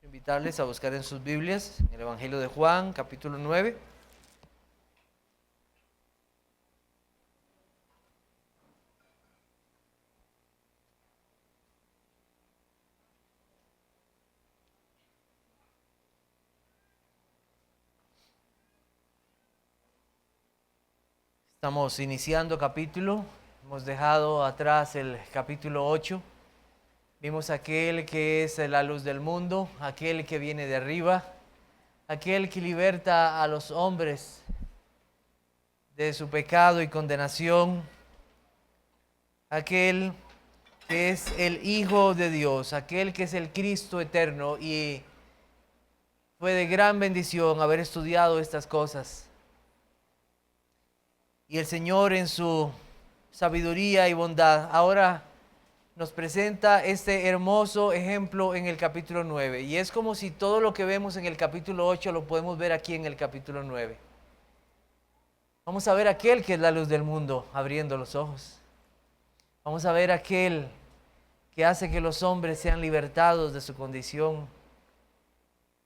Invitarles a buscar en sus Biblias, en el Evangelio de Juan, capítulo 9. Estamos iniciando capítulo, hemos dejado atrás el capítulo 8. Vimos aquel que es la luz del mundo, aquel que viene de arriba, aquel que liberta a los hombres de su pecado y condenación, aquel que es el Hijo de Dios, aquel que es el Cristo eterno, y fue de gran bendición haber estudiado estas cosas. Y el Señor en su sabiduría y bondad ahora nos presenta este hermoso ejemplo en el capítulo 9. Y es como si todo lo que vemos en el capítulo 8 lo podemos ver aquí en el capítulo 9. Vamos a ver aquel que es la luz del mundo abriendo los ojos. Vamos a ver aquel que hace que los hombres sean libertados de su condición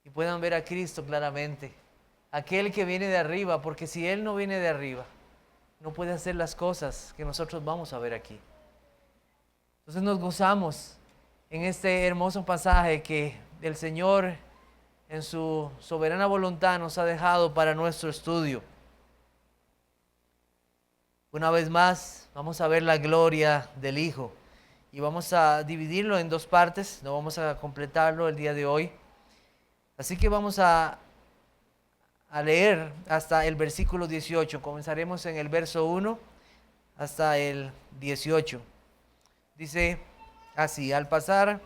y puedan ver a Cristo claramente. Aquel que viene de arriba, porque si Él no viene de arriba, no puede hacer las cosas que nosotros vamos a ver aquí. Entonces nos gozamos en este hermoso pasaje que el Señor en su soberana voluntad nos ha dejado para nuestro estudio. Una vez más vamos a ver la gloria del Hijo y vamos a dividirlo en dos partes, no vamos a completarlo el día de hoy. Así que vamos a leer hasta el versículo 18, comenzaremos en el verso 1 hasta el 18. Dice así: al pasar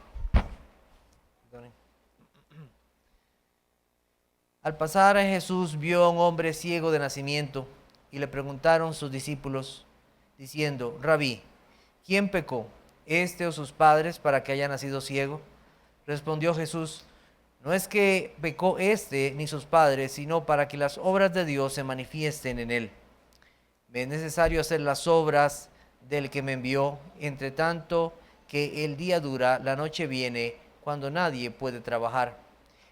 Jesús vio a un hombre ciego de nacimiento y le preguntaron sus discípulos diciendo: Rabí, ¿quién pecó, este o sus padres, para que haya nacido ciego? Respondió Jesús: no es que pecó este ni sus padres, sino para que las obras de Dios se manifiesten en él. Me es necesario hacer las obras del que me envió, entre tanto que el día dura, la noche viene, cuando nadie puede trabajar.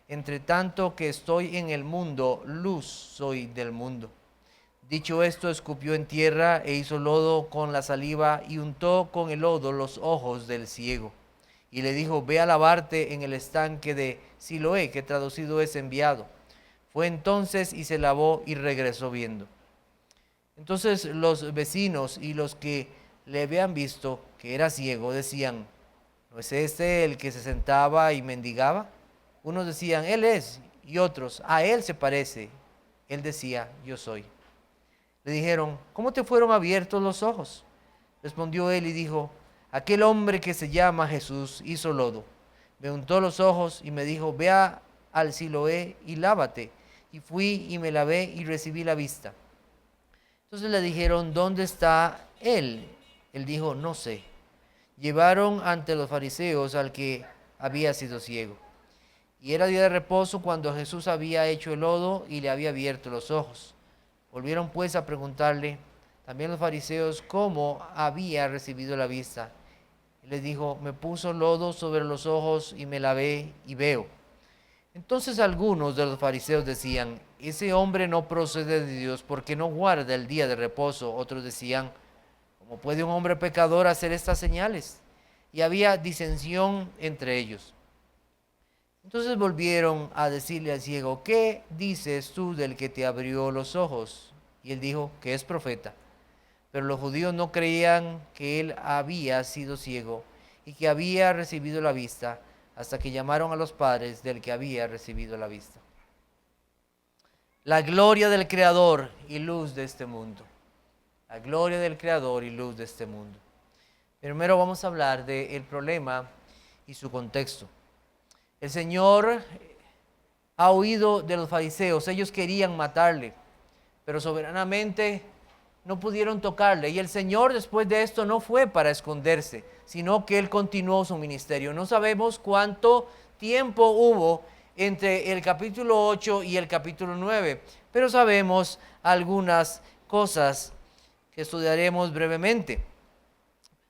Entre tanto que estoy en el mundo, luz soy del mundo. Dicho esto, escupió en tierra e hizo lodo con la saliva y untó con el lodo los ojos del ciego. Y le dijo: ve a lavarte en el estanque de Siloé, que traducido es enviado. Fue entonces y se lavó y regresó viendo. Entonces los vecinos y los que le habían visto que era ciego decían: ¿no es este el que se sentaba y mendigaba? Unos decían: él es, y otros: a él se parece. Él decía: yo soy. Le dijeron: ¿cómo te fueron abiertos los ojos? Respondió él y dijo: aquel hombre que se llama Jesús hizo lodo, me untó los ojos y me dijo: ve al Siloé y lávate. Y fui y me lavé y recibí la vista. Entonces le dijeron: ¿dónde está él? Él dijo: no sé. Llevaron ante los fariseos al que había sido ciego. Y era día de reposo cuando Jesús había hecho el lodo y le había abierto los ojos. Volvieron pues a preguntarle también los fariseos cómo había recibido la vista. Y les dijo: me puso lodo sobre los ojos y me lavé y veo. Entonces algunos de los fariseos decían: ese hombre no procede de Dios porque no guarda el día de reposo. Otros decían: ¿cómo puede un hombre pecador hacer estas señales? Y había disensión entre ellos. Entonces volvieron a decirle al ciego: ¿qué dices tú del que te abrió los ojos? Y él dijo que es profeta. Pero los judíos no creían que él había sido ciego y que había recibido la vista, hasta que llamaron a los padres del que había recibido la vista. La gloria del Creador y luz de este mundo. La gloria del Creador y luz de este mundo. Primero vamos a hablar del problema y su contexto. El Señor ha oído de los fariseos. Ellos querían matarle, pero soberanamente no pudieron tocarle. Y el Señor, después de esto, no fue para esconderse, sino que Él continuó su ministerio. No sabemos cuánto tiempo hubo entre el capítulo 8 y el capítulo 9, pero sabemos algunas cosas que estudiaremos brevemente.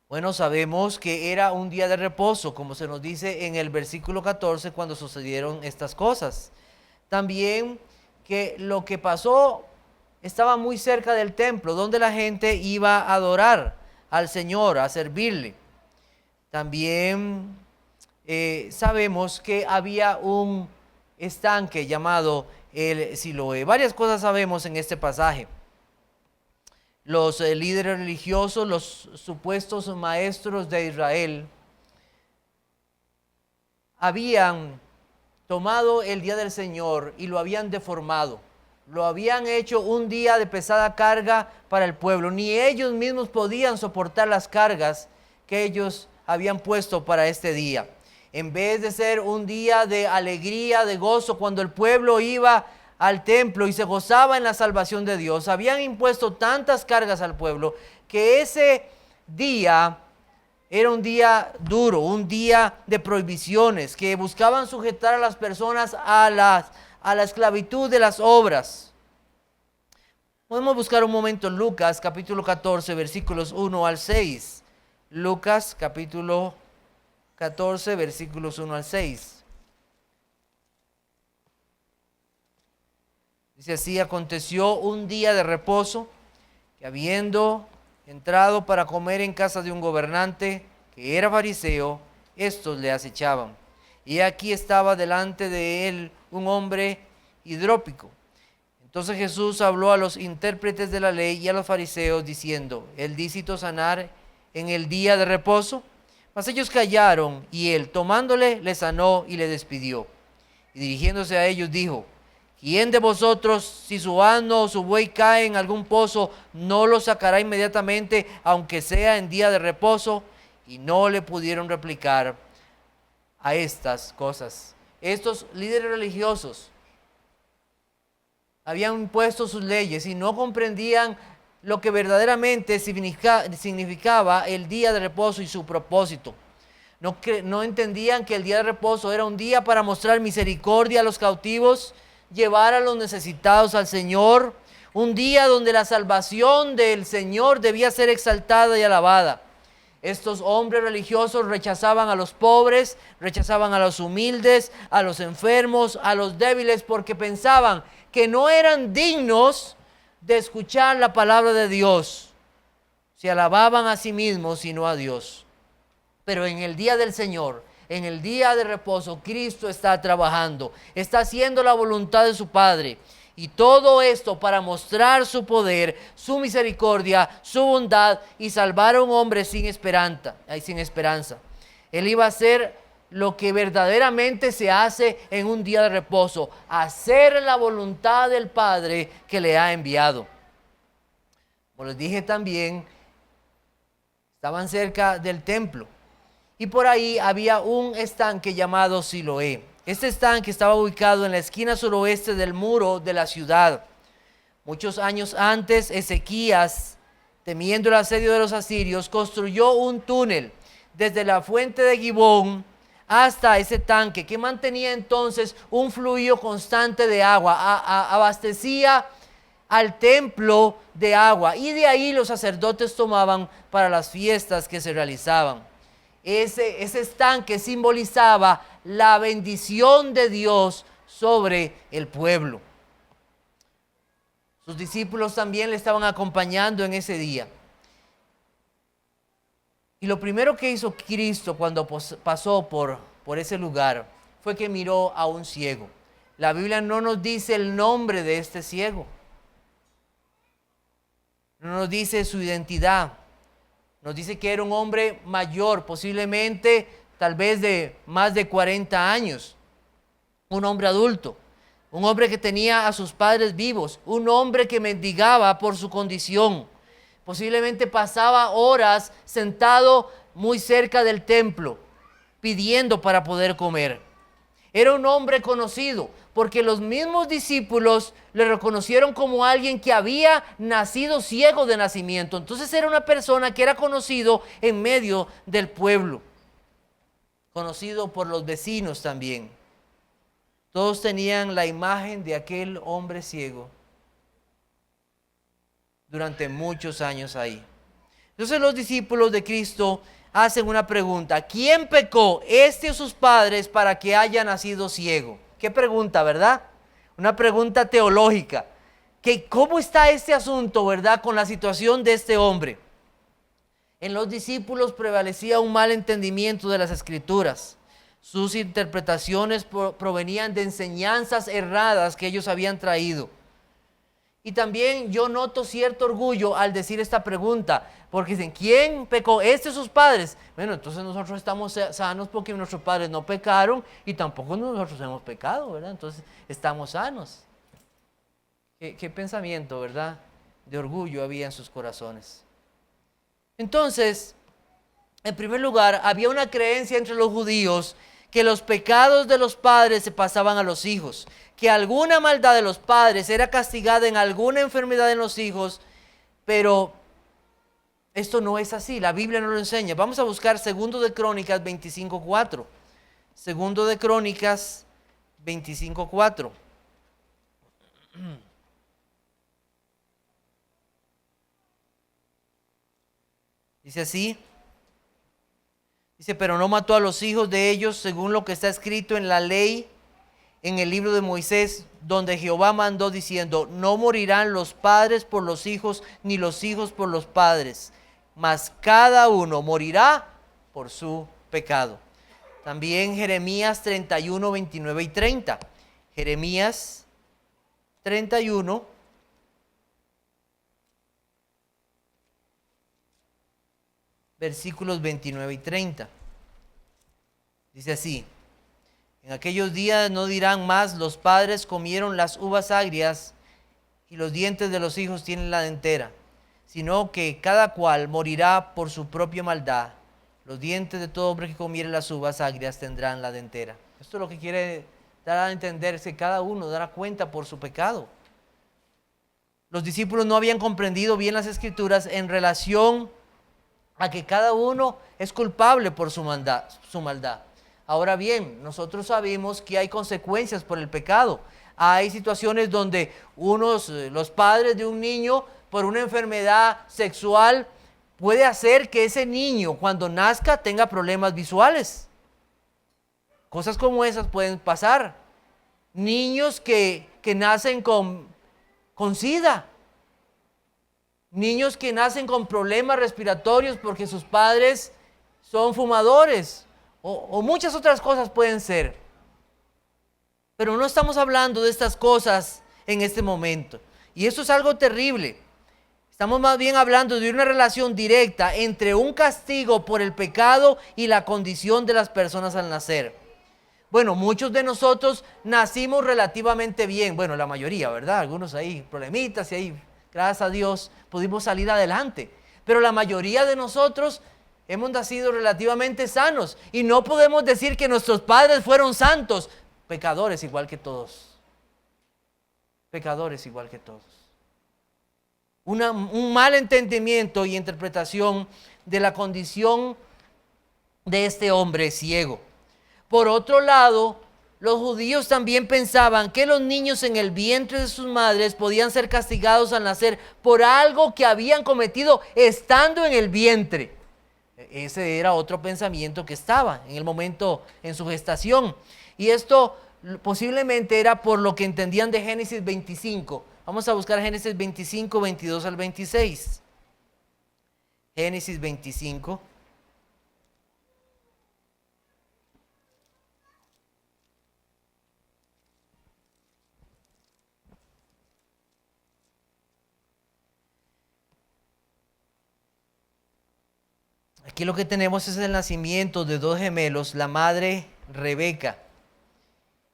Bueno, sabemos que era un día de reposo, como se nos dice en el versículo 14 cuando sucedieron estas cosas. También que lo que pasó estaba muy cerca del templo, donde la gente iba a adorar al Señor, a servirle. También sabemos que había un estanque llamado el Siloé. Varias cosas sabemos en este pasaje. Los líderes religiosos, los supuestos maestros de Israel, habían tomado el día del Señor y lo habían deformado. Lo habían hecho un día de pesada carga para el pueblo. Ni ellos mismos podían soportar las cargas que ellos habían puesto para este día. En vez de ser un día de alegría, de gozo, cuando el pueblo iba al templo y se gozaba en la salvación de Dios, habían impuesto tantas cargas al pueblo que ese día era un día duro, un día de prohibiciones que buscaban sujetar a las personas a la esclavitud de las obras. Podemos buscar un momento Lucas capítulo 14 versículos 1 al 6. Lucas capítulo 14 versículos 1 al 6. Dice así: aconteció un día de reposo, que habiendo entrado para comer en casa de un gobernante, que era fariseo, estos le acechaban. Y aquí estaba delante de él un hombre hidrópico. Entonces Jesús habló a los intérpretes de la ley y a los fariseos, diciendo: ¿es lícito sanar en el día de reposo? Mas ellos callaron, y él, tomándole, le sanó y le despidió. Y dirigiéndose a ellos, dijo: ¿quién de vosotros, si su asno o su buey cae en algún pozo, no lo sacará inmediatamente, aunque sea en día de reposo? Y no le pudieron replicar a estas cosas. Estos líderes religiosos habían impuesto sus leyes y no comprendían lo que verdaderamente significaba el día de reposo y su propósito. No entendían que el día de reposo era un día para mostrar misericordia a los cautivos, llevar a los necesitados al Señor, un día donde la salvación del Señor debía ser exaltada y alabada. Estos hombres religiosos rechazaban a los pobres, rechazaban a los humildes, a los enfermos, a los débiles, porque pensaban que no eran dignos de escuchar la palabra de Dios. Se alababan a sí mismos y no a Dios. Pero en el día del Señor, en el día de reposo, Cristo está trabajando, está haciendo la voluntad de su Padre. Y todo esto para mostrar su poder, su misericordia, su bondad y salvar a un hombre sin esperanza. Él iba a hacer lo que verdaderamente se hace en un día de reposo: hacer la voluntad del Padre que le ha enviado. Como les dije también, estaban cerca del templo. Y por ahí había un estanque llamado Siloé. Este estanque estaba ubicado en la esquina suroeste del muro de la ciudad. Muchos años antes, Ezequías, temiendo el asedio de los asirios, construyó un túnel desde la fuente de Gibón hasta ese tanque, que mantenía entonces un fluido constante de agua, abastecía al templo de agua, y de ahí los sacerdotes tomaban para las fiestas que se realizaban. Ese estanque simbolizaba la bendición de Dios sobre el pueblo. Sus discípulos también le estaban acompañando en ese día. Y lo primero que hizo Cristo cuando pasó por ese lugar fue que miró a un ciego. La Biblia no nos dice el nombre de este ciego. No nos dice su identidad. Nos dice que era un hombre mayor, posiblemente tal vez de más de 40 años. Un hombre adulto. Un hombre que tenía a sus padres vivos. Un hombre que mendigaba por su condición. Posiblemente pasaba horas sentado muy cerca del templo, pidiendo para poder comer. Era un hombre conocido, porque los mismos discípulos le reconocieron como alguien que había nacido ciego de nacimiento. Entonces era una persona que era conocido en medio del pueblo, conocido por los vecinos también. Todos tenían la imagen de aquel hombre ciego durante muchos años ahí. Entonces los discípulos de Cristo hacen una pregunta: ¿quién pecó, este o sus padres, para que haya nacido ciego? Qué pregunta, ¿verdad? Una pregunta teológica. ¿Cómo está este asunto, verdad, con la situación de este hombre? En los discípulos prevalecía un mal entendimiento de las Escrituras. Sus interpretaciones provenían de enseñanzas erradas que ellos habían traído. Y también yo noto cierto orgullo al decir esta pregunta, porque dicen: ¿quién pecó, este o sus padres? Bueno, entonces nosotros estamos sanos porque nuestros padres no pecaron y tampoco nosotros hemos pecado, ¿verdad? Entonces estamos sanos. ¿Qué pensamiento, verdad, de orgullo había en sus corazones? Entonces, en primer lugar, había una creencia entre los judíos que los pecados de los padres se pasaban a los hijos, que alguna maldad de los padres era castigada en alguna enfermedad en los hijos, pero esto no es así, la Biblia no lo enseña. Vamos a buscar 2 de Crónicas 25:4. 2 de Crónicas 25:4. Dice así. Dice: pero no mató a los hijos de ellos según lo que está escrito en la ley, en el libro de Moisés, donde Jehová mandó diciendo: no morirán los padres por los hijos, ni los hijos por los padres, mas cada uno morirá por su pecado. También Jeremías 31, 29 y 30. Jeremías 31, versículos 29 y 30. Dice así: en aquellos días no dirán más: los padres comieron las uvas agrias y los dientes de los hijos tienen la dentera, sino que cada cual morirá por su propia maldad. Los dientes de todo hombre que comiere las uvas agrias tendrán la dentera. Esto es lo que quiere dar a entender, es que cada uno dará cuenta por su pecado. Los discípulos no habían comprendido bien las Escrituras en relación a que cada uno es culpable por su maldad. Ahora bien, nosotros sabemos que hay consecuencias por el pecado. Hay situaciones donde los padres de un niño, por una enfermedad sexual, puede hacer que ese niño, cuando nazca, tenga problemas visuales. Cosas como esas pueden pasar. Niños que nacen con SIDA. Niños que nacen con problemas respiratorios porque sus padres son fumadores. O muchas otras cosas pueden ser. Pero no estamos hablando de estas cosas en este momento. Y esto es algo terrible. Estamos más bien hablando de una relación directa entre un castigo por el pecado y la condición de las personas al nacer. Bueno, muchos de nosotros nacimos relativamente bien. Bueno, la mayoría, ¿verdad? Algunos ahí problemitas y ahí, gracias a Dios, pudimos salir adelante. Pero la mayoría de nosotros hemos nacido relativamente sanos. Y no podemos decir que nuestros padres fueron santos. Pecadores igual que todos. Pecadores igual que todos. Un mal entendimiento y interpretación de la condición de este hombre ciego. Por otro lado, los judíos también pensaban que los niños en el vientre de sus madres podían ser castigados al nacer por algo que habían cometido estando en el vientre. Ese era otro pensamiento que estaba en el momento en su gestación. Y esto posiblemente era por lo que entendían de Génesis 25. Vamos a buscar Génesis 25, 22 al 26. Génesis 25. Aquí lo que tenemos es el nacimiento de dos gemelos, la madre Rebeca.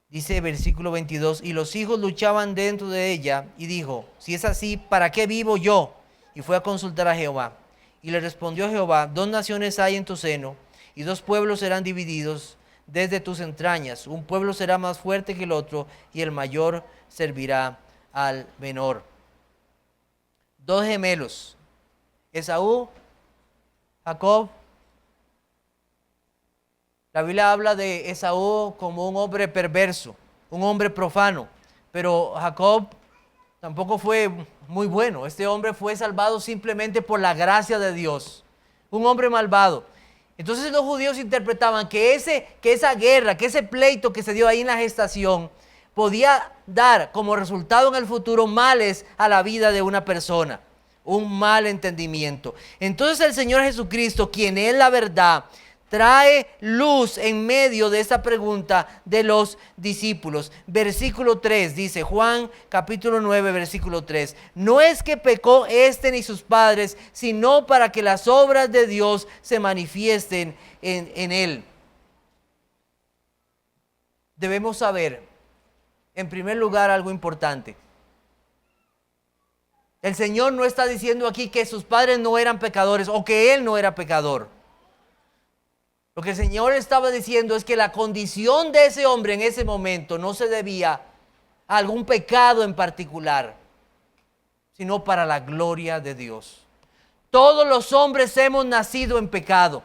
Dice versículo 22, y los hijos luchaban dentro de ella, y dijo: si es así, ¿para qué vivo yo? Y fue a consultar a Jehová. Y le respondió Jehová: dos naciones hay en tu seno, y dos pueblos serán divididos desde tus entrañas. Un pueblo será más fuerte que el otro, y el mayor servirá al menor. Dos gemelos, Esaú, Jacob. La Biblia habla de Esaú como un hombre perverso, un hombre profano, pero Jacob tampoco fue muy bueno. Este hombre fue salvado simplemente por la gracia de Dios. Un hombre malvado. Entonces los judíos interpretaban que esa guerra, que ese pleito que se dio ahí en la gestación, podía dar como resultado en el futuro males a la vida de una persona. Un mal entendimiento. Entonces el Señor Jesucristo, quien es la verdad, trae luz en medio de esta pregunta de los discípulos. Versículo 3 dice, Juan capítulo 9, versículo 3. No es que pecó este ni sus padres, sino para que las obras de Dios se manifiesten en él. Debemos saber, en primer lugar, algo importante. El Señor no está diciendo aquí que sus padres no eran pecadores o que Él no era pecador. Lo que el Señor estaba diciendo es que la condición de ese hombre en ese momento no se debía a algún pecado en particular, sino para la gloria de Dios. Todos los hombres hemos nacido en pecado.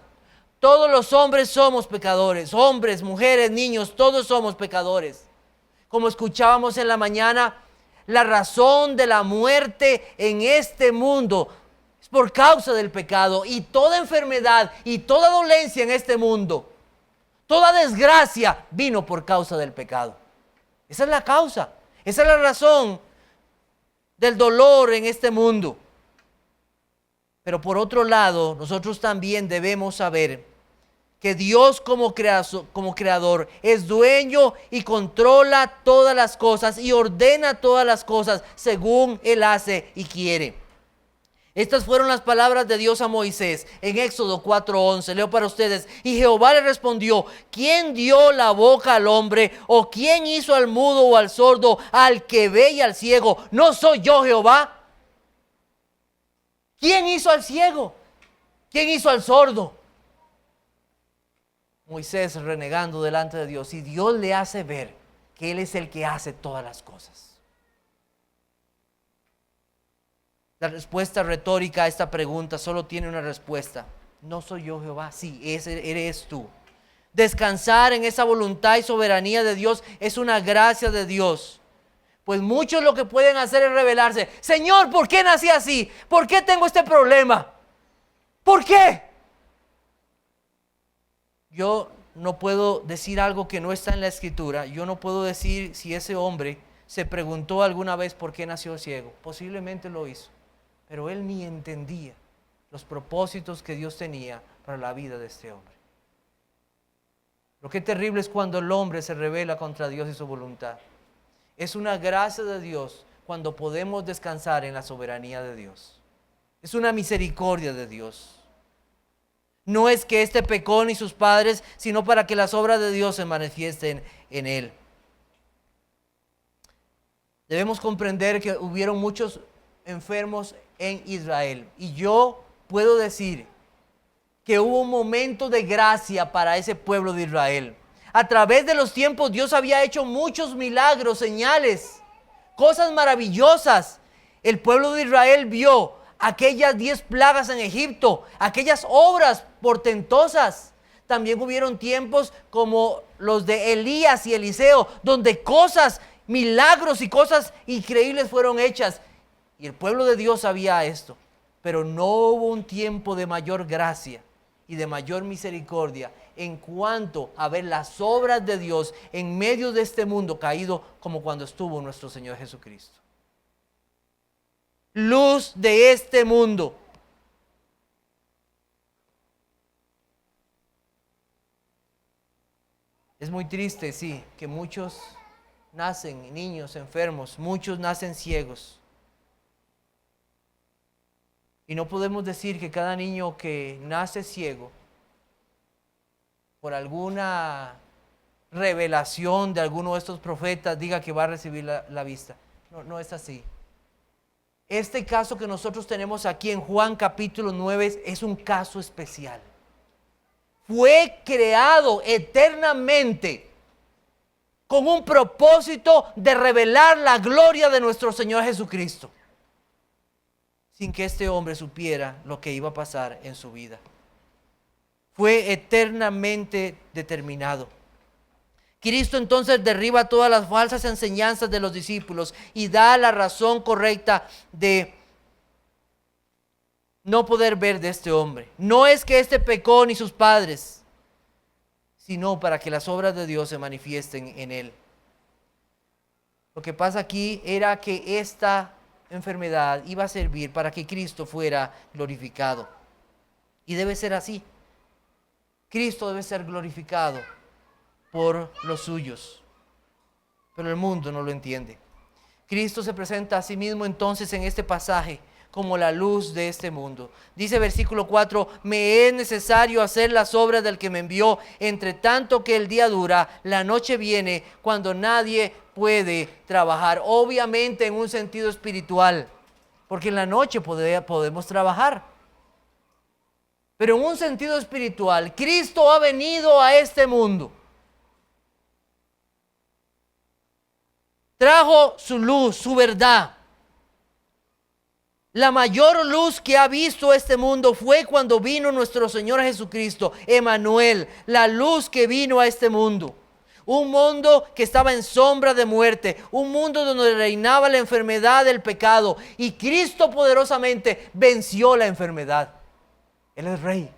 Todos los hombres somos pecadores. Hombres, mujeres, niños, todos somos pecadores. Como escuchábamos en la mañana, la razón de la muerte en este mundo es por causa del pecado, y toda enfermedad y toda dolencia en este mundo, toda desgracia vino por causa del pecado. Esa es la causa, esa es la razón del dolor en este mundo. Pero por otro lado, nosotros también debemos saber que Dios como creador es dueño y controla todas las cosas y ordena todas las cosas según Él hace y quiere. Estas fueron las palabras de Dios a Moisés en Éxodo 4:11. Leo para ustedes. Y Jehová le respondió: ¿quién dio la boca al hombre? ¿O quién hizo al mudo o al sordo, al que ve y al ciego? ¿No soy yo Jehová? ¿Quién hizo al ciego? ¿Quién hizo al sordo? Moisés renegando delante de Dios, y Dios le hace ver que Él es el que hace todas las cosas. La respuesta retórica a esta pregunta solo tiene una respuesta: ¿no soy yo Jehová? Sí, ese eres tú. Descansar en esa voluntad y soberanía de Dios es una gracia de Dios. Pues muchos lo que pueden hacer es rebelarse. Señor, ¿por qué nací así? ¿Por qué tengo este problema? ¿Por qué? Yo no puedo decir algo que no está en la Escritura. Yo no puedo decir si ese hombre se preguntó alguna vez por qué nació ciego. Posiblemente lo hizo, pero él ni entendía los propósitos que Dios tenía para la vida de este hombre. Lo que terrible es cuando el hombre se rebela contra Dios y su voluntad. Es una gracia de Dios cuando podemos descansar en la soberanía de Dios. Es una misericordia de Dios. No es que este pecó ni sus padres, sino para que las obras de Dios se manifiesten en él. Debemos comprender que hubieron muchos enfermos en Israel. Y yo puedo decir que hubo un momento de gracia para ese pueblo de Israel. A través de los tiempos Dios había hecho muchos milagros, señales, cosas maravillosas. El pueblo de Israel vio aquellas 10 plagas en Egipto, aquellas obras portentosas. También hubieron tiempos como los de Elías y Eliseo, donde cosas, milagros y cosas increíbles fueron hechas. Y el pueblo de Dios sabía esto. Pero no hubo un tiempo de mayor gracia y de mayor misericordia en cuanto a ver las obras de Dios en medio de este mundo caído como cuando estuvo nuestro Señor Jesucristo. Luz de este mundo. Es muy triste, sí, que muchos nacen niños enfermos, muchos nacen ciegos. Y no podemos decir que cada niño que nace ciego, por alguna revelación de alguno de estos profetas, diga que va a recibir la vista. No, no es así. Este caso que nosotros tenemos aquí en Juan capítulo 9 es un caso especial. Fue creado eternamente con un propósito de revelar la gloria de nuestro Señor Jesucristo, sin que este hombre supiera lo que iba a pasar en su vida. Fue eternamente determinado. Cristo entonces derriba todas las falsas enseñanzas de los discípulos y da la razón correcta de no poder ver de este hombre. No es que este pecó ni sus padres, sino para que las obras de Dios se manifiesten en él. Lo que pasa aquí era que esta enfermedad iba a servir para que Cristo fuera glorificado. Y debe ser así. Cristo debe ser glorificado por los suyos. Pero el mundo no lo entiende. Cristo se presenta a sí mismo entonces en este pasaje como la luz de este mundo. Dice versículo 4, me es necesario hacer las obras del que me envió, entre tanto que el día dura, la noche viene cuando nadie puede trabajar. Obviamente en un sentido espiritual, porque en la noche podemos trabajar. Pero en un sentido espiritual, Cristo ha venido a este mundo. Trajo su luz, su verdad. La mayor luz que ha visto este mundo fue cuando vino nuestro Señor Jesucristo, Emmanuel, la luz que vino a este mundo. Un mundo que estaba en sombra de muerte, un mundo donde reinaba la enfermedad del pecado, y Cristo poderosamente venció la enfermedad. Él es rey,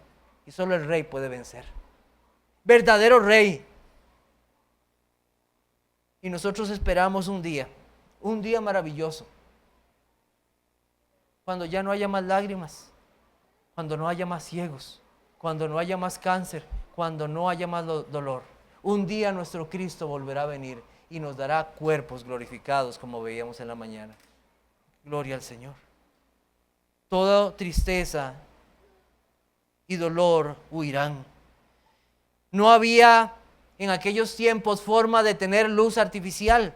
y solo el rey puede vencer. Verdadero rey. Y nosotros esperamos un día maravilloso, cuando ya no haya más lágrimas, cuando no haya más ciegos, cuando no haya más cáncer, cuando no haya más dolor. Un día nuestro Cristo volverá a venir y nos dará cuerpos glorificados, como veíamos en la mañana. Gloria al Señor. Toda tristeza y dolor huirán. No había en aquellos tiempos forma de tener luz artificial.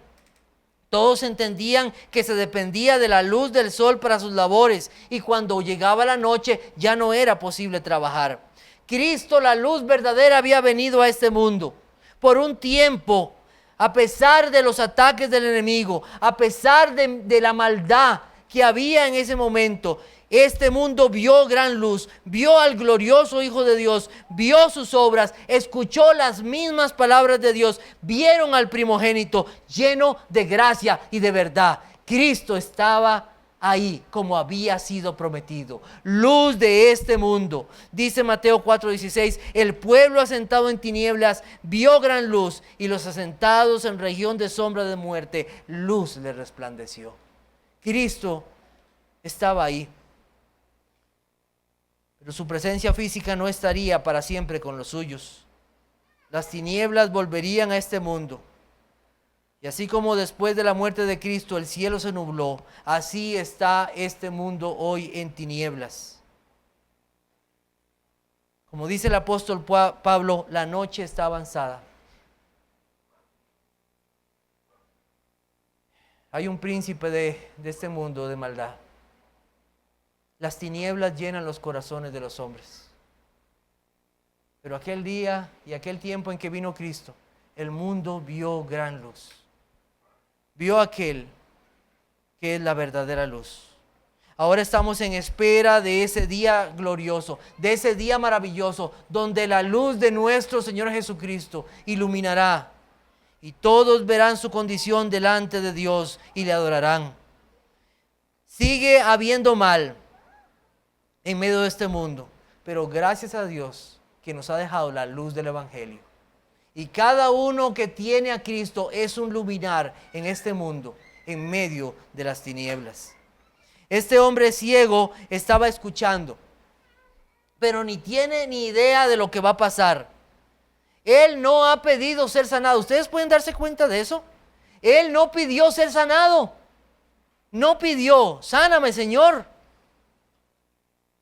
Todos entendían que se dependía de la luz del sol para sus labores, y cuando llegaba la noche ya no era posible trabajar. Cristo, la luz verdadera, había venido a este mundo. Por un tiempo, a pesar de los ataques del enemigo, a pesar de la maldad que había en ese momento, este mundo vio gran luz, vio al glorioso Hijo de Dios, vio sus obras, escuchó las mismas palabras de Dios, vieron al primogénito lleno de gracia y de verdad. Cristo estaba ahí como había sido prometido, luz de este mundo. Dice Mateo 4:16, el pueblo asentado en tinieblas vio gran luz, y los asentados en región de sombra de muerte, luz les resplandeció. Cristo estaba ahí. Pero su presencia física no estaría para siempre con los suyos. Las tinieblas volverían a este mundo. Y así como después de la muerte de Cristo el cielo se nubló, así está este mundo hoy en tinieblas. Como dice el apóstol Pablo, la noche está avanzada. Hay un príncipe de este mundo de maldad. Las tinieblas llenan los corazones de los hombres. Pero aquel día y aquel tiempo en que vino Cristo, el mundo vio gran luz. Vio aquel que es la verdadera luz. Ahora estamos en espera de ese día glorioso, de ese día maravilloso, donde la luz de nuestro Señor Jesucristo iluminará, y todos verán su condición delante de Dios y le adorarán. Sigue habiendo mal en medio de este mundo, pero gracias a Dios que nos ha dejado la luz del Evangelio. Y cada uno que tiene a Cristo es un luminar en este mundo, en medio de las tinieblas. Este hombre ciego estaba escuchando, pero ni tiene ni idea de lo que va a pasar. Él no ha pedido ser sanado. ¿Ustedes pueden darse cuenta de eso? Él no pidió ser sanado. No pidió, sáname, Señor.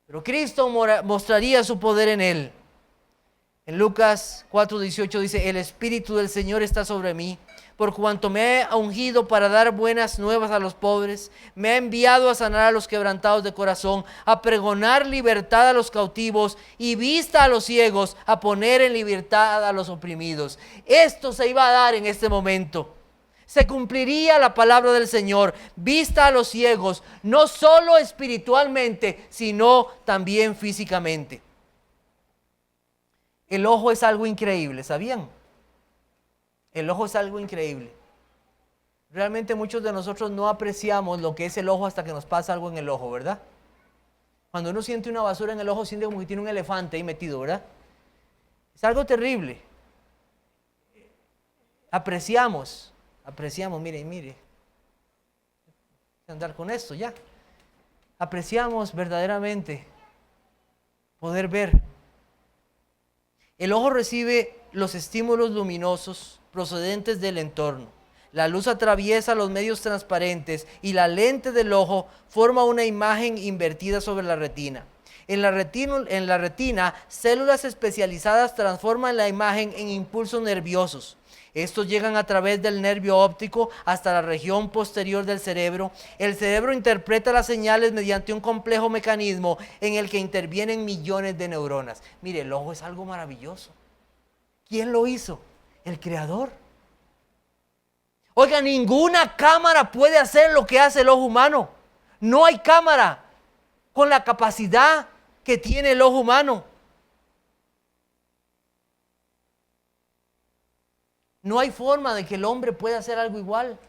Pero Cristo mostraría su poder en él. En Lucas 4:18 dice, el Espíritu del Señor está sobre mí, por cuanto me ha ungido para dar buenas nuevas a los pobres, me ha enviado a sanar a los quebrantados de corazón, a pregonar libertad a los cautivos y vista a los ciegos, a poner en libertad a los oprimidos. Esto se iba a dar en este momento. Se cumpliría la palabra del Señor, vista a los ciegos, no solo espiritualmente, sino también físicamente. El ojo es algo increíble, ¿sabían? El ojo es algo increíble. Realmente muchos de nosotros no apreciamos lo que es el ojo hasta que nos pasa algo en el ojo, ¿verdad? Cuando uno siente una basura en el ojo, siente como que tiene un elefante ahí metido, ¿verdad? Es algo terrible. Apreciamos, mire. Andar con esto ya. Apreciamos verdaderamente poder ver. El ojo recibe los estímulos luminosos procedentes del entorno. La luz atraviesa los medios transparentes y la lente del ojo forma una imagen invertida sobre la retina. En la retina, células especializadas transforman la imagen en impulsos nerviosos. Estos llegan a través del nervio óptico hasta la región posterior del cerebro. El cerebro interpreta las señales mediante un complejo mecanismo en el que intervienen millones de neuronas. Mire, el ojo es algo maravilloso. ¿Quién lo hizo? El Creador. Oiga, ninguna cámara puede hacer lo que hace el ojo humano. No hay cámara con la capacidad que tiene el ojo humano. No hay forma de que el hombre pueda hacer algo igual.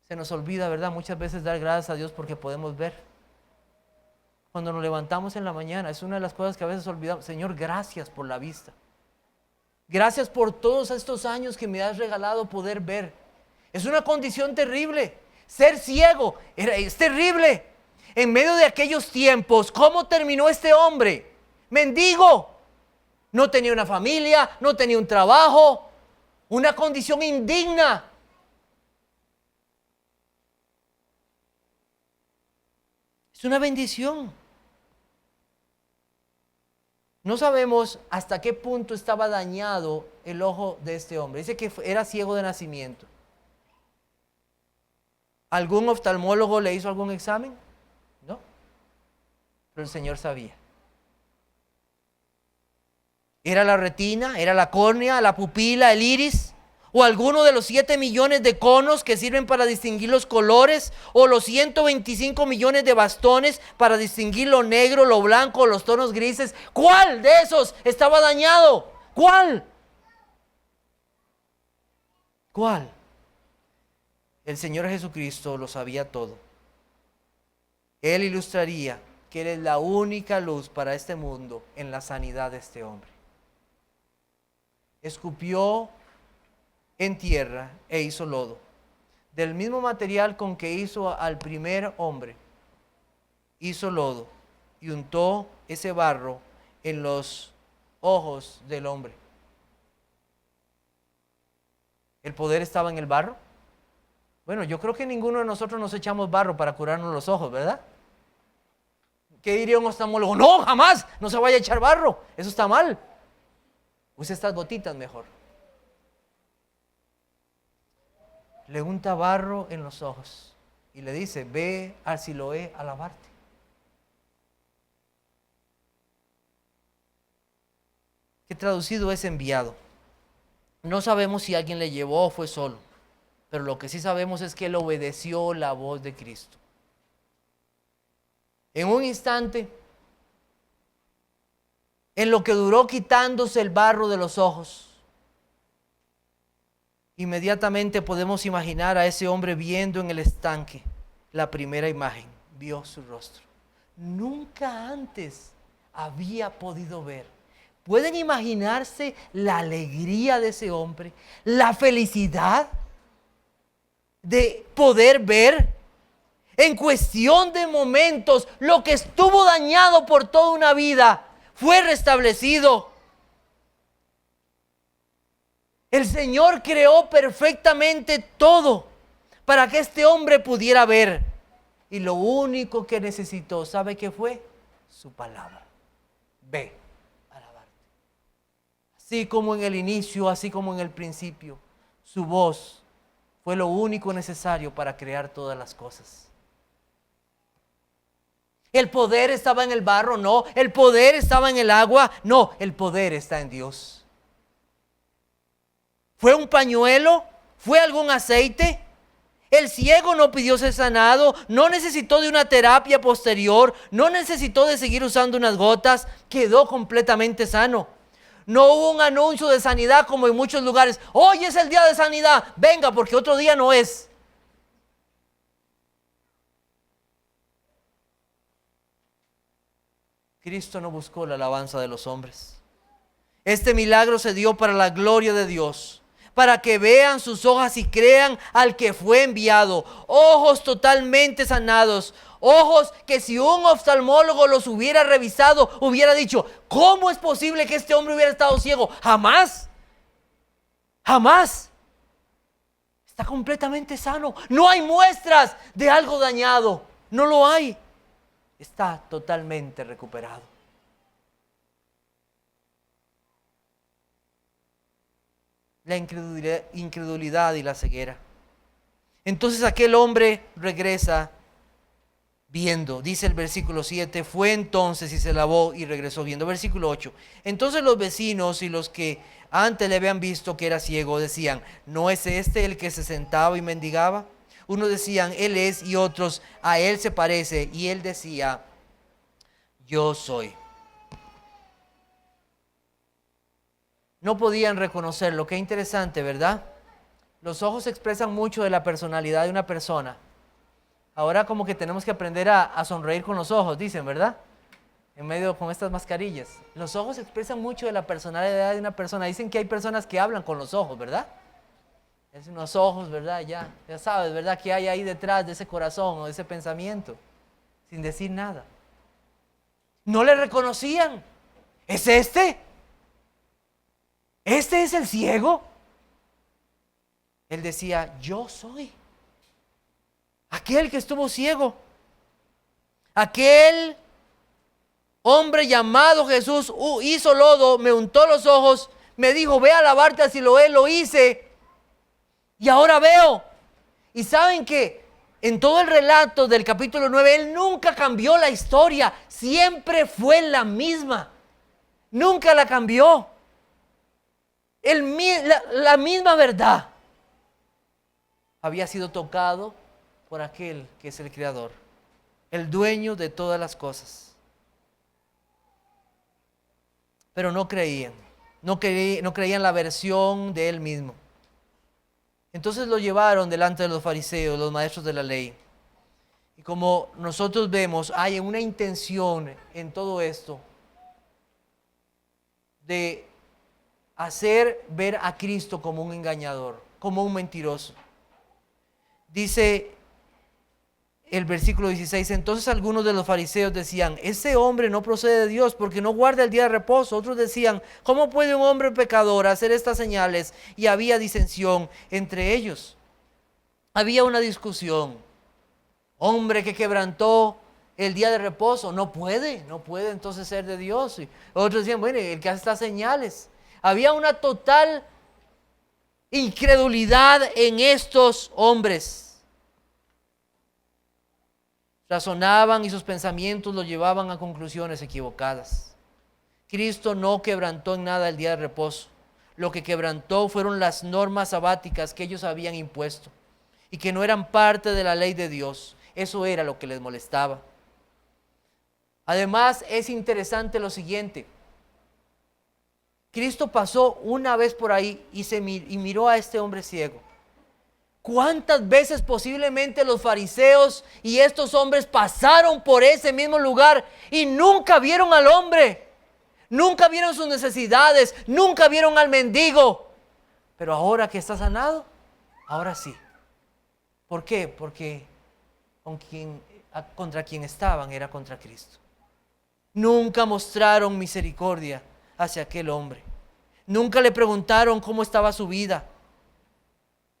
Se nos olvida, ¿verdad? Muchas veces dar gracias a Dios porque podemos ver. Cuando nos levantamos en la mañana, es una de las cosas que a veces olvidamos. Señor, gracias por la vista. Gracias por todos estos años que me has regalado poder ver. Es una condición terrible. Ser ciego es terrible. En medio de aquellos tiempos, ¿cómo terminó este hombre? Mendigo. No tenía una familia, no tenía un trabajo, una condición indigna. Es una bendición. No sabemos hasta qué punto estaba dañado el ojo de este hombre. Dice que era ciego de nacimiento. ¿Algún oftalmólogo le hizo algún examen? No. Pero el Señor sabía. ¿Era la retina? ¿Era la córnea? ¿La pupila? ¿El iris? ¿O alguno de los 7 millones de conos que sirven para distinguir los colores? ¿O los 125 millones de bastones para distinguir lo negro, lo blanco, los tonos grises? ¿Cuál de esos estaba dañado? ¿Cuál? ¿Cuál? El Señor Jesucristo lo sabía todo. Él ilustraría que Él es la única luz para este mundo en la sanidad de este hombre. Escupió en tierra e hizo lodo. Del mismo material con que hizo al primer hombre, hizo lodo y untó ese barro en los ojos del hombre. ¿El poder estaba en el barro? Bueno, yo creo que ninguno de nosotros nos echamos barro para curarnos los ojos, ¿verdad? ¿Qué diría un oftalmólogo? No, jamás, no se vaya a echar barro, eso está mal. Use estas gotitas mejor. Le unta barro en los ojos y le dice, ve al Siloé a lavarte. Que traducido es enviado. No sabemos si alguien le llevó o fue solo, pero lo que sí sabemos es que él obedeció la voz de Cristo. En un instante, en lo que duró quitándose el barro de los ojos, inmediatamente podemos imaginar a ese hombre viendo en el estanque la primera imagen. Vio su rostro. Nunca antes había podido ver. ¿Pueden imaginarse la alegría de ese hombre? La felicidad de poder ver. En cuestión de momentos, lo que estuvo dañado por toda una vida fue restablecido. El Señor creó perfectamente todo para que este hombre pudiera ver. Y lo único que necesitó, ¿sabe qué fue? Su palabra. Ve a lavarte. Así como en el inicio, así como en el principio, su voz fue lo único necesario para crear todas las cosas. ¿El poder estaba en el barro? No. ¿El poder estaba en el agua? No. El poder está en Dios. ¿Fue un pañuelo? ¿Fue algún aceite? El ciego no pidió ser sanado, no necesitó de una terapia posterior, no necesitó de seguir usando unas gotas, quedó completamente sano. No hubo un anuncio de sanidad como en muchos lugares. Hoy es el día de sanidad. Venga, porque otro día no es. Cristo no buscó la alabanza de los hombres. Este milagro se dio para la gloria de Dios, para que vean sus ojos y crean al que fue enviado. Ojos totalmente sanados, ojos que si un oftalmólogo los hubiera revisado, hubiera dicho, ¿cómo es posible que este hombre hubiera estado ciego? Jamás, jamás. Está completamente sano. No hay muestras de algo dañado, no lo hay. Está totalmente recuperado. La incredulidad y la ceguera. Entonces aquel hombre regresa viendo. Dice el versículo 7, fue entonces y se lavó y regresó viendo. Versículo 8, entonces los vecinos y los que antes le habían visto que era ciego decían, ¿no es este el que se sentaba y mendigaba? Unos decían, él es, y otros, a él se parece. Y él decía, yo soy. No podían reconocerlo. Qué interesante, ¿verdad? Los ojos expresan mucho de la personalidad de una persona. Ahora como que tenemos que aprender a sonreír con los ojos, dicen, ¿verdad? En medio con estas mascarillas. Los ojos expresan mucho de la personalidad de una persona. Dicen que hay personas que hablan con los ojos, ¿verdad? Es unos ojos, ¿verdad? Ya sabes, ¿verdad? Que hay ahí detrás de ese corazón o de ese pensamiento, sin decir nada. No le reconocían. ¿Es este? ¿Este es el ciego? Él decía, yo soy. Aquel que estuvo ciego. Aquel hombre llamado Jesús hizo lodo, me untó los ojos, me dijo, ve a lavarte a Siloé, lo hice. Y ahora veo. Y saben que en todo el relato del capítulo 9, él nunca cambió la historia. Siempre fue la misma. Nunca la cambió. La misma verdad. Había sido tocado por aquel que es el Creador, el dueño de todas las cosas. Pero no creían. No creían la versión de él mismo. Entonces lo llevaron delante de los fariseos, los maestros de la ley. Y como nosotros vemos, hay una intención en todo esto de hacer ver a Cristo como un engañador, como un mentiroso. Dice el versículo 16, entonces algunos de los fariseos decían, ese hombre no procede de Dios porque no guarda el día de reposo. Otros decían, ¿cómo puede un hombre pecador hacer estas señales? Y había disensión entre ellos. Había una discusión. Hombre que quebrantó el día de reposo, no puede entonces ser de Dios. Y otros decían, bueno, el que hace estas señales. Había una total incredulidad en estos hombres. Razonaban y sus pensamientos los llevaban a conclusiones equivocadas. Cristo no quebrantó en nada el día de reposo. Lo que quebrantó fueron las normas sabáticas que ellos habían impuesto y que no eran parte de la ley de Dios. Eso era lo que les molestaba. Además, es interesante lo siguiente. Cristo pasó una vez por ahí y miró a este hombre ciego. ¿Cuántas veces posiblemente los fariseos y estos hombres pasaron por ese mismo lugar y nunca vieron al hombre? Nunca vieron sus necesidades, nunca vieron al mendigo. Pero ahora que está sanado, ahora sí. ¿Por qué? Porque contra quien estaban era contra Cristo. Nunca mostraron misericordia hacia aquel hombre. Nunca le preguntaron cómo estaba su vida.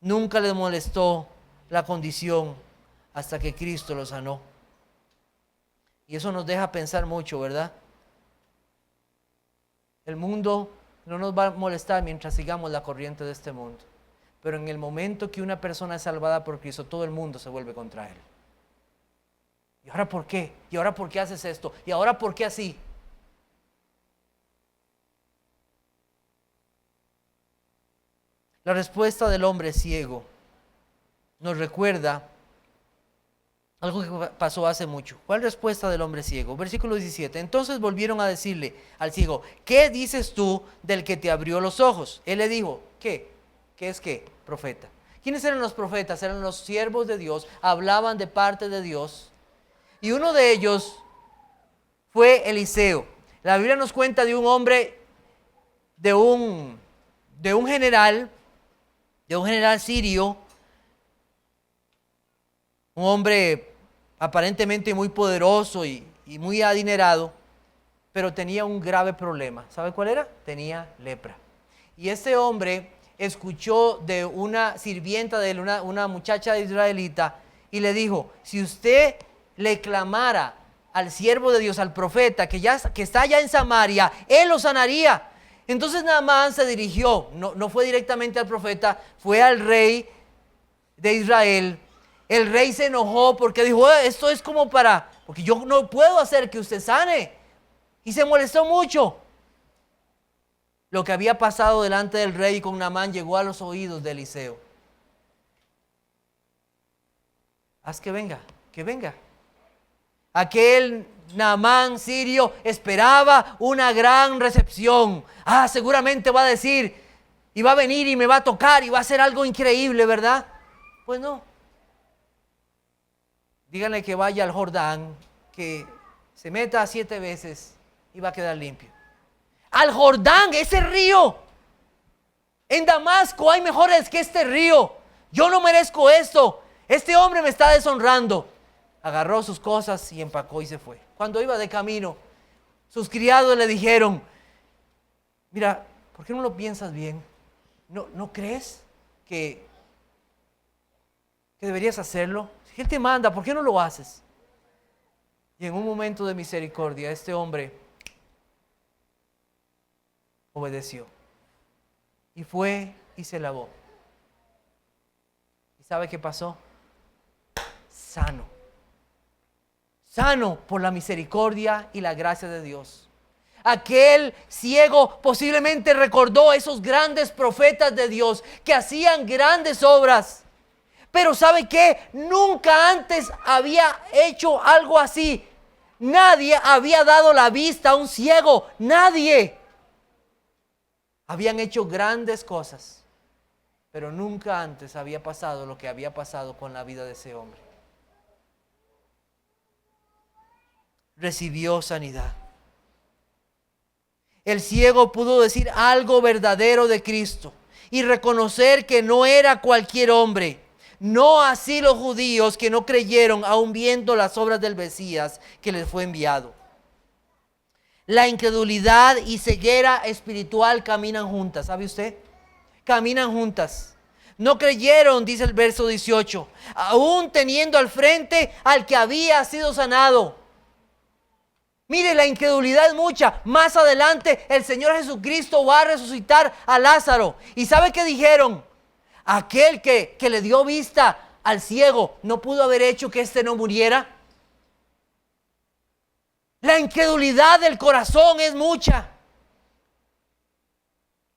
Nunca les molestó la condición hasta que Cristo lo sanó. Y eso nos deja pensar mucho, ¿verdad? El mundo no nos va a molestar mientras sigamos la corriente de este mundo. Pero en el momento que una persona es salvada por Cristo, todo el mundo se vuelve contra él. ¿Y ahora por qué? ¿Y ahora por qué haces esto? ¿Y ahora por qué así? La respuesta del hombre ciego nos recuerda Algo que pasó hace mucho. ¿Cuál respuesta del hombre ciego? Versículo 17. Entonces volvieron a decirle al ciego, ¿qué dices tú del que te abrió los ojos? Él le dijo, ¿qué? ¿Qué es qué? Profeta. ¿Quiénes eran los profetas? Eran los siervos de Dios, hablaban de parte de Dios. Y uno de ellos fue Eliseo. La Biblia nos cuenta de un hombre, de un general sirio, un hombre aparentemente muy poderoso y muy adinerado, pero tenía un grave problema. ¿Sabe cuál era? Tenía lepra. Y este hombre escuchó de una sirvienta de él, una muchacha israelita, y le dijo, si usted le clamara al siervo de Dios, al profeta, que está allá en Samaria, él lo sanaría. Entonces Naamán se dirigió, no fue directamente al profeta, fue al rey de Israel. El rey se enojó porque dijo, esto es como porque yo no puedo hacer que usted sane. Y se molestó mucho. Lo que había pasado delante del rey con Naamán llegó a los oídos de Eliseo. Haz que venga, que venga. Aquel Naamán sirio esperaba una gran recepción. Seguramente va a decir, y va a venir y me va a tocar y va a hacer algo increíble, ¿verdad? Pues no. Díganle que vaya al Jordán, que se meta 7 veces y va a quedar limpio. Al Jordán, ese río. En Damasco hay mejores que este río. Yo no merezco esto. Este hombre me está deshonrando. Agarró sus cosas y empacó y se fue. Cuando iba de camino, sus criados le dijeron, mira, ¿por qué no lo piensas bien? ¿No crees que deberías hacerlo? Si Él te manda, ¿por qué no lo haces? Y en un momento de misericordia, este hombre obedeció. Y fue y se lavó. ¿Y sabe qué pasó? Sano. Sano por la misericordia y la gracia de Dios. Aquel ciego posiblemente recordó a esos grandes profetas de Dios que hacían grandes obras. Pero ¿sabe qué? Nunca antes había hecho algo así. Nadie había dado la vista a un ciego. Nadie. Habían hecho grandes cosas, pero nunca antes había pasado lo que había pasado con la vida de ese hombre. Recibió sanidad. El ciego pudo decir algo verdadero de Cristo y reconocer que no era cualquier hombre. No así los judíos que no creyeron aun viendo las obras del Mesías que les fue enviado. La incredulidad y ceguera espiritual caminan juntas, ¿sabe usted? Caminan juntas. No creyeron, dice el verso 18, aún teniendo al frente al que había sido sanado. Mire, la incredulidad es mucha. Más adelante el Señor Jesucristo va a resucitar a Lázaro. ¿Y sabe qué dijeron? Aquel que le dio vista al ciego, ¿no pudo haber hecho que éste no muriera? La incredulidad del corazón es mucha.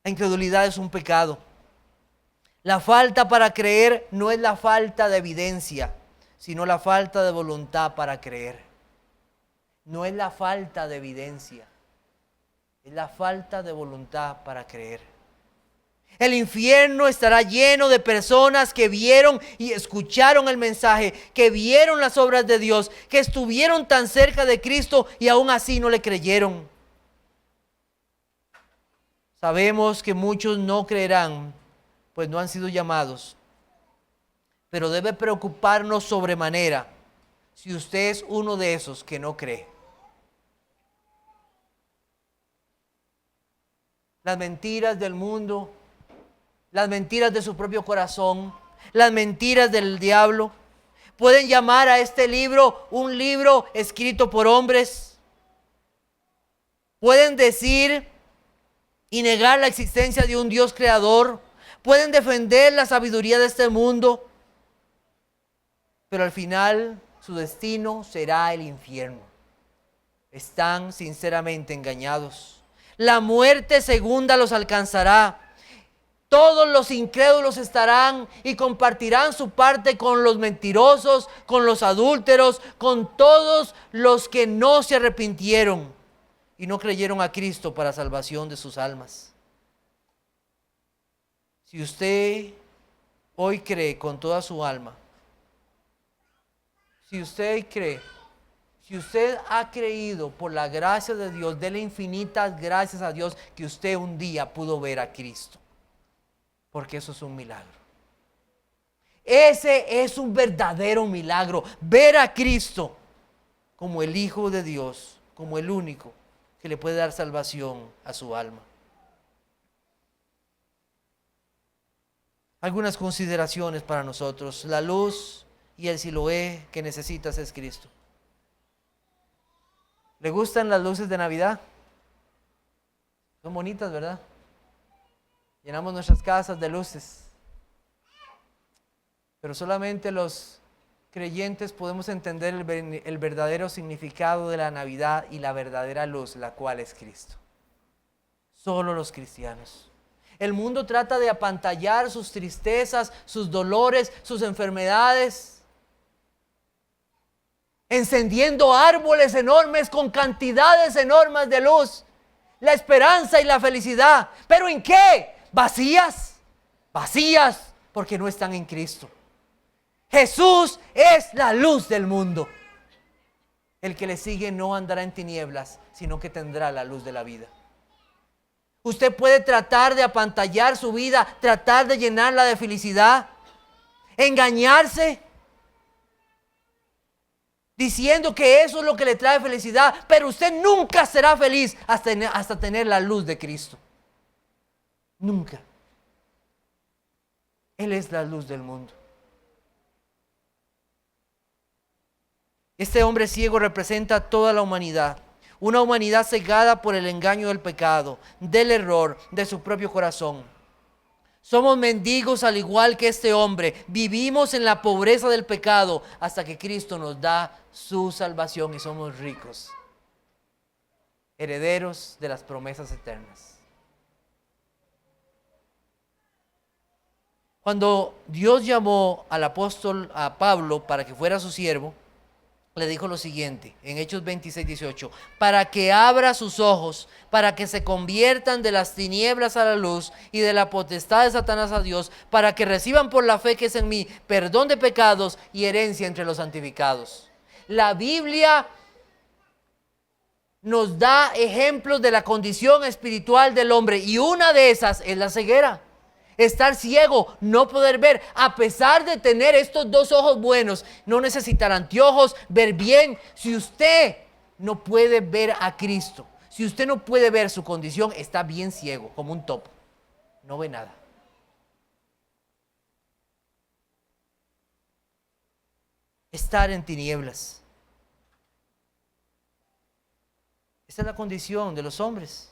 La incredulidad es un pecado. La falta para creer no es la falta de evidencia, sino la falta de voluntad para creer. No es la falta de evidencia, es la falta de voluntad para creer. El infierno estará lleno de personas que vieron y escucharon el mensaje, que vieron las obras de Dios, que estuvieron tan cerca de Cristo y aún así no le creyeron. Sabemos que muchos no creerán, pues no han sido llamados. Pero debe preocuparnos sobremanera si usted es uno de esos que no cree. Las mentiras del mundo, las mentiras de su propio corazón, las mentiras del diablo, pueden llamar a este libro un libro escrito por hombres. Pueden decir y negar la existencia de un Dios creador. Pueden defender la sabiduría de este mundo. Pero al final su destino será el infierno. Están sinceramente engañados. La muerte segunda los alcanzará. todos los incrédulos estarán y compartirán su parte con los mentirosos, con los adúlteros, con todos los que no se arrepintieron y no creyeron a Cristo para salvación de sus almas. Si usted hoy cree con toda su alma, si usted ha creído por la gracia de Dios, dele infinitas gracias a Dios que usted un día pudo ver a Cristo. Porque eso es un milagro. Ese es un verdadero milagro. Ver a Cristo como el Hijo de Dios, como el único que le puede dar salvación a su alma. Algunas consideraciones para nosotros. La luz y el Siloé que necesitas es Cristo. ¿Le gustan las luces de Navidad? Son bonitas, ¿verdad? Llenamos nuestras casas de luces. Pero solamente los creyentes podemos entender el verdadero significado de la Navidad y la verdadera luz, la cual es Cristo. Solo los cristianos. El mundo trata de apantallar sus tristezas, sus dolores, sus enfermedades, encendiendo árboles enormes con cantidades enormes de luz, la esperanza y la felicidad. ¿Pero en qué? Vacías, porque no están en Cristo. Jesús es la luz del mundo. El que le sigue no andará en tinieblas, sino que tendrá la luz de la vida. Usted puede tratar de apantallar su vida, tratar de llenarla de felicidad, engañarse, diciendo que eso es lo que le trae felicidad, pero usted nunca será feliz hasta tener la luz de Cristo. Nunca. Él es la luz del mundo. Este hombre ciego representa a toda la humanidad. Una humanidad cegada por el engaño del pecado, del error, de su propio corazón. Somos mendigos al igual que este hombre. Vivimos en la pobreza del pecado hasta que Cristo nos da su salvación y somos ricos, herederos de las promesas eternas. Cuando Dios llamó al apóstol a Pablo para que fuera su siervo, le dijo lo siguiente en Hechos 26:18: para que abra sus ojos, para que se conviertan de las tinieblas a la luz y de la potestad de Satanás a Dios, para que reciban por la fe que es en mí perdón de pecados y herencia entre los santificados. La Biblia nos da ejemplos de la condición espiritual del hombre y una de esas es la ceguera. Estar ciego, no poder ver, a pesar de tener estos dos ojos buenos, no necesitar anteojos, ver bien. Si usted no puede ver a Cristo, si usted no puede ver su condición, está bien ciego, como un topo, no ve nada. Estar en tinieblas. Esta es la condición de los hombres.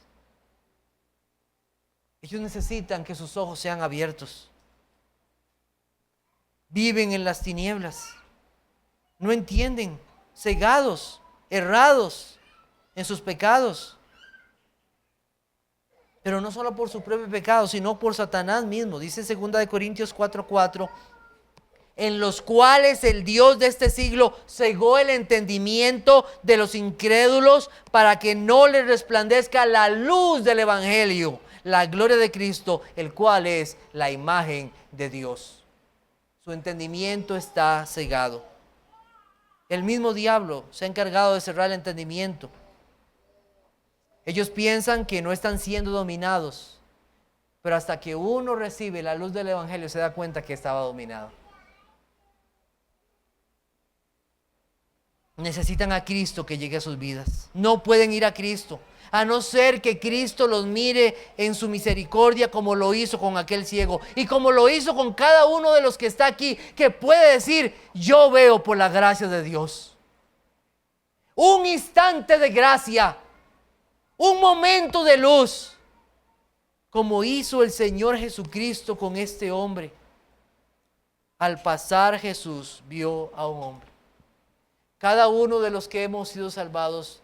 Ellos necesitan que sus ojos sean abiertos. Viven en las tinieblas. No entienden, cegados, errados en sus pecados. Pero no solo por su propio pecado, sino por Satanás mismo. Dice 2 Corintios 4:4, en los cuales el Dios de este siglo cegó el entendimiento de los incrédulos para que no les resplandezca la luz del evangelio, la gloria de Cristo, el cual es la imagen de Dios. Su entendimiento está cegado. El mismo diablo se ha encargado de cerrar el entendimiento. Ellos piensan que no están siendo dominados, pero hasta que uno recibe la luz del evangelio se da cuenta que estaba dominado. Necesitan a Cristo que llegue a sus vidas. No pueden ir a Cristo a no ser que Cristo los mire en su misericordia, como lo hizo con aquel ciego y como lo hizo con cada uno de los que está aquí, que puede decir: yo veo por la gracia de Dios. Un instante de gracia, un momento de luz, como hizo el Señor Jesucristo con este hombre. Al pasar Jesús vio a un hombre. Cada uno de los que hemos sido salvados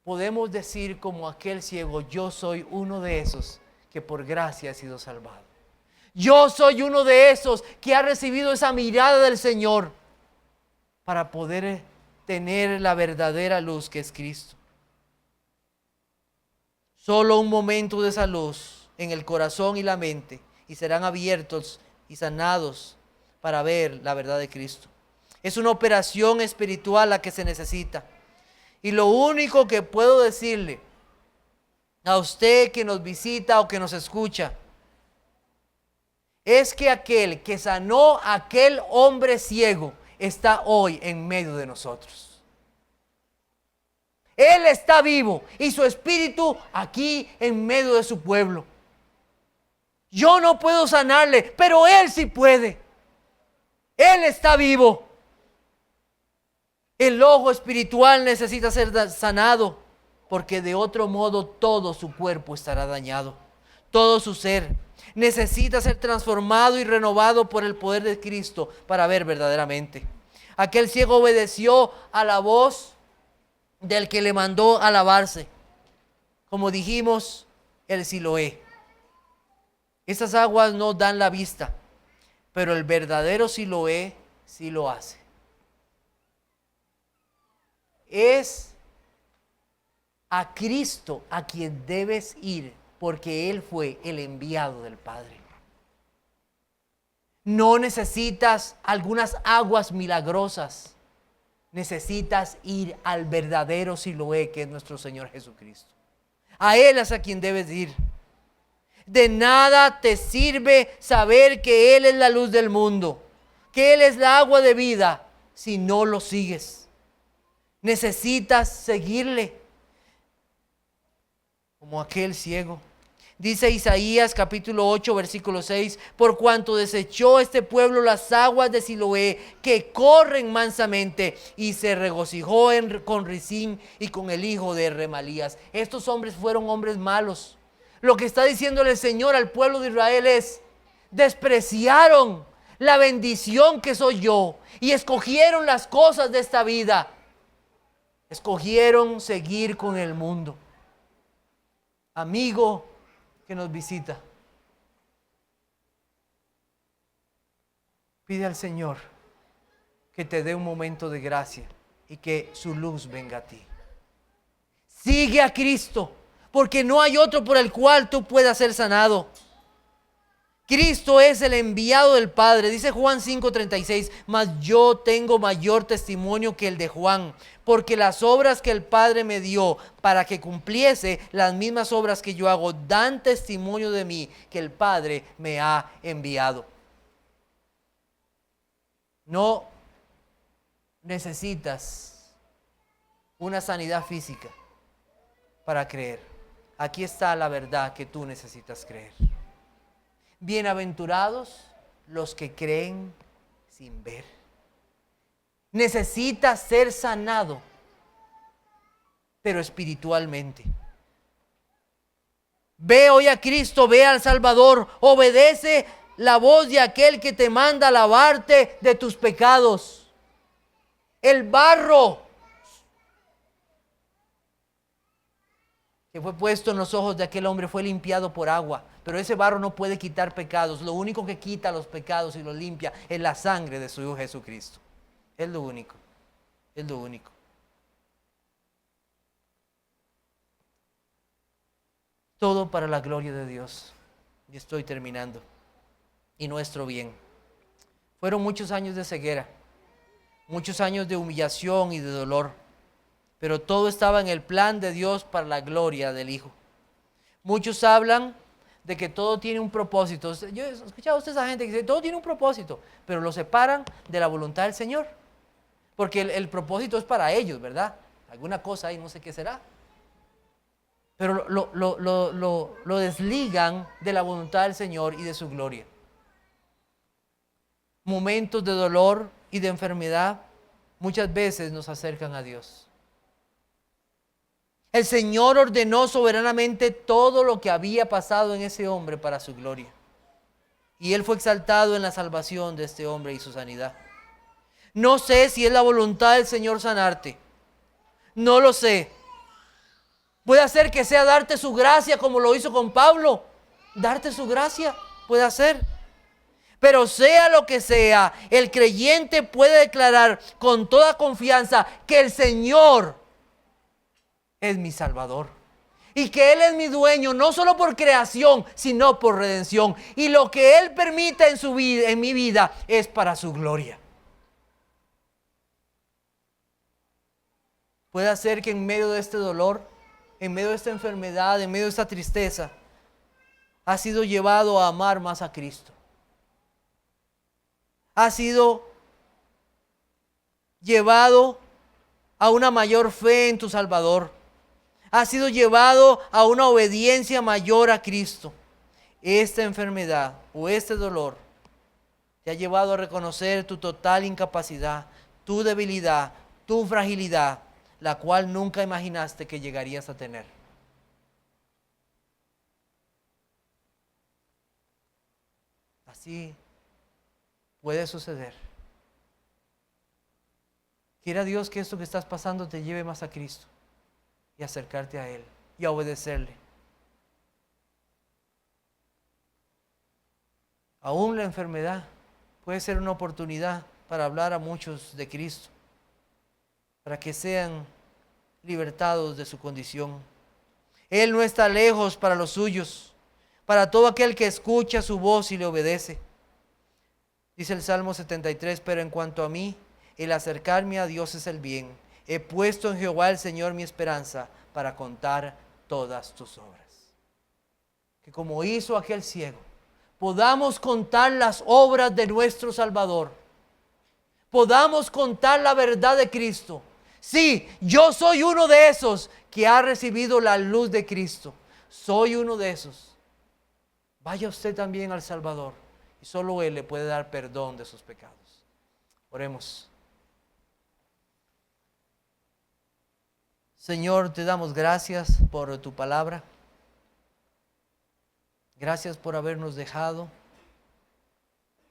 podemos decir como aquel ciego: yo soy uno de esos que por gracia ha sido salvado. Yo soy uno de esos que ha recibido esa mirada del Señor para poder tener la verdadera luz que es Cristo. Solo un momento de esa luz en el corazón y la mente y serán abiertos y sanados para ver la verdad de Cristo. Es una operación espiritual la que se necesita. Y lo único que puedo decirle a usted que nos visita o que nos escucha es que aquel que sanó a aquel hombre ciego está hoy en medio de nosotros. Él está vivo y su espíritu aquí en medio de su pueblo. Yo no puedo sanarle, pero Él sí puede. Él está vivo. El ojo espiritual necesita ser sanado, porque de otro modo todo su cuerpo estará dañado. Todo su ser necesita ser transformado y renovado por el poder de Cristo para ver verdaderamente. Aquel ciego obedeció a la voz del que le mandó a lavarse. Como dijimos, el Siloé. Esas aguas no dan la vista, pero el verdadero Siloé sí lo hace. Es a Cristo a quien debes ir, porque Él fue el enviado del Padre. No necesitas algunas aguas milagrosas. Necesitas ir al verdadero Siloé, que es nuestro Señor Jesucristo. A Él es a quien debes ir. De nada te sirve saber que Él es la luz del mundo, que Él es la agua de vida, si no lo sigues. Necesitas seguirle, como aquel ciego. Dice Isaías capítulo 8 versículo 6, por cuanto desechó este pueblo las aguas de Siloé que corren mansamente, y se regocijó con Rezín y con el hijo de Remalías. Estos hombres fueron hombres malos. Lo que está diciéndole el Señor al pueblo de Israel es: despreciaron la bendición que soy yo y escogieron las cosas de esta vida. Escogieron seguir con el mundo. Amigo que nos visita, pide al Señor que te dé un momento de gracia y que su luz venga a ti. Sigue a Cristo, porque no hay otro por el cual tú puedas ser sanado. Cristo es el enviado del Padre. Dice Juan 5:36, mas yo tengo mayor testimonio que el de Juan, porque las obras que el Padre me dio para que cumpliese, las mismas obras que yo hago, dan testimonio de mí, que el Padre me ha enviado. No necesitas una sanidad física para creer. Aquí está la verdad que tú necesitas creer. Bienaventurados los que creen sin ver. Necesitas ser sanado, pero espiritualmente. Ve hoy a Cristo, ve al Salvador, obedece la voz de aquel que te manda a lavarte de tus pecados. El barro que fue puesto en los ojos de aquel hombre fue limpiado por agua, pero ese barro no puede quitar pecados. Lo único que quita los pecados y los limpia es la sangre de su Hijo Jesucristo. Es lo único, es lo único. Todo para la gloria de Dios. Y estoy terminando. Y nuestro bien. Fueron muchos años de ceguera, muchos años de humillación y de dolor, pero todo estaba en el plan de Dios para la gloria del Hijo. Muchos hablan de que todo tiene un propósito. Yo he escuchado a usted esa gente que dice, todo tiene un propósito, pero lo separan de la voluntad del Señor. Porque el propósito es para ellos, ¿verdad? Alguna cosa ahí, no sé qué será. Pero lo desligan de la voluntad del Señor y de su gloria. Momentos de dolor y de enfermedad muchas veces nos acercan a Dios. El Señor ordenó soberanamente todo lo que había pasado en ese hombre para su gloria. Y Él fue exaltado en la salvación de este hombre y su sanidad. No sé si es la voluntad del Señor sanarte. No lo sé. Puede ser que sea darte su gracia como lo hizo con Pablo. darte su gracia, puede hacer. Pero sea lo que sea, el creyente puede declarar con toda confianza que el Señor es mi Salvador. Y que Él es mi dueño, no solo por creación, sino por redención. Y lo que Él permite en su vida, en mi vida, es para su gloria. Puede hacer que en medio de este dolor, en medio de esta enfermedad, en medio de esta tristeza, ha sido llevado a amar más a Cristo. Ha sido llevado a una mayor fe en tu Salvador. Ha sido llevado a una obediencia mayor a Cristo. Esta enfermedad o este dolor te ha llevado a reconocer tu total incapacidad, tu debilidad, tu fragilidad, la cual nunca imaginaste que llegarías a tener. Así puede suceder. Quiera Dios que esto que estás pasando te lleve más a Cristo y acercarte a Él y a obedecerle. Aún la enfermedad puede ser una oportunidad para hablar a muchos de Cristo, para que sean libertados de su condición. Él no está lejos para los suyos, para todo aquel que escucha su voz y le obedece. Dice el Salmo 73, pero en cuanto a mí, el acercarme a Dios es el bien. He puesto en Jehová el Señor mi esperanza para contar todas tus obras. Que como hizo aquel ciego, podamos contar las obras de nuestro Salvador. Podamos contar la verdad de Cristo. Sí, yo soy uno de esos que ha recibido la luz de Cristo. Soy uno de esos. Vaya usted también al Salvador y solo Él le puede dar perdón de sus pecados. Oremos. Señor, te damos gracias por tu palabra. Gracias por habernos dejado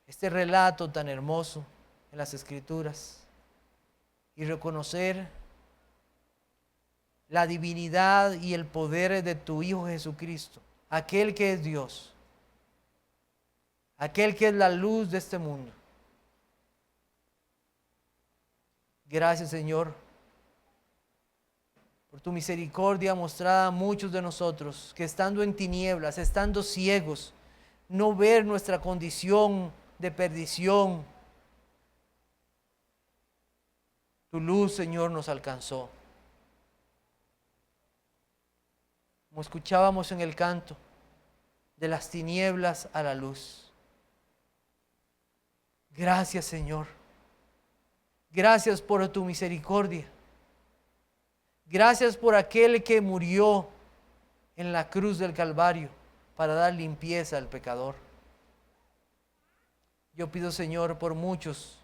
este relato tan hermoso en las Escrituras y reconocer la divinidad y el poder de tu Hijo Jesucristo, aquel que es Dios, aquel que es la luz de este mundo. Gracias, Señor, por tu misericordia mostrada a muchos de nosotros que estando en tinieblas, estando ciegos, no ver nuestra condición de perdición, tu luz, Señor, nos alcanzó. Como escuchábamos en el canto, de las tinieblas a la luz. Gracias, Señor. Gracias por tu misericordia. Gracias por aquel que murió en la cruz del Calvario para dar limpieza al pecador. Yo pido, Señor, por muchos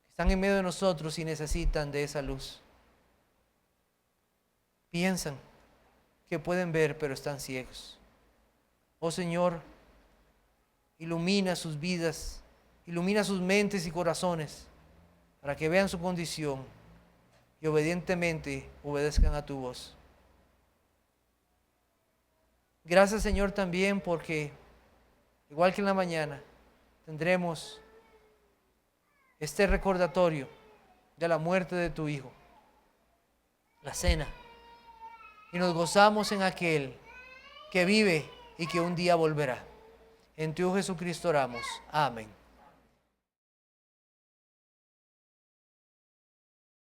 que están en medio de nosotros y necesitan de esa luz. Piensan que pueden ver, pero están ciegos. Oh Señor, ilumina sus vidas, ilumina sus mentes y corazones para que vean su condición y obedientemente obedezcan a tu voz. Gracias, Señor, también porque, igual que en la mañana, tendremos este recordatorio de la muerte de tu Hijo, la cena, y nos gozamos en aquel que vive y que un día volverá. En tu Hijo Jesucristo oramos. Amén.